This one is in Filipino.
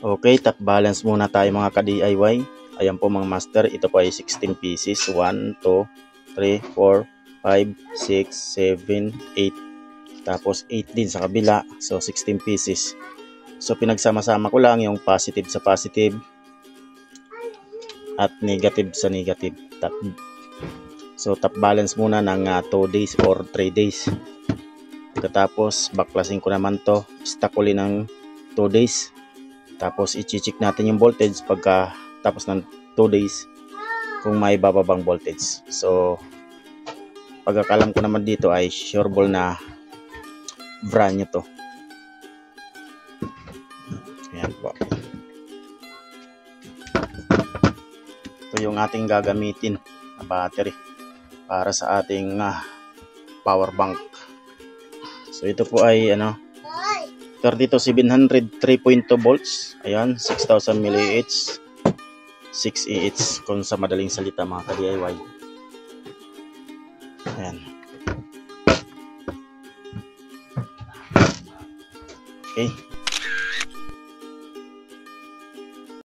Okay, top balance muna tayo mga ka-DIY. Ayan po mga master, ito po ay 16 pieces. 1, 2, 3, 4, 5, 6, 7, 8. Tapos 8 din sa kabila. So 16 pieces. So pinagsama-sama ko lang yung positive sa positive at negative sa negative. So top balance muna ng 2 days or 3 days. Pagkatapos baklasin ko naman to. Stack uli ng 2 days. Tapos i-check natin yung voltage pagka tapos ng 2 days kung may bababang voltage. So pagkakalam ko naman dito ay sure ball na brand new to. Ayan po. Ito yung ating gagamitin na battery para sa ating power bank. So ito po ay 32,700 3.2 volts. Ayan, 6,000 mAh, 6 Ah kung sa madaling salita mga ka-DIY. Ayan. Okay.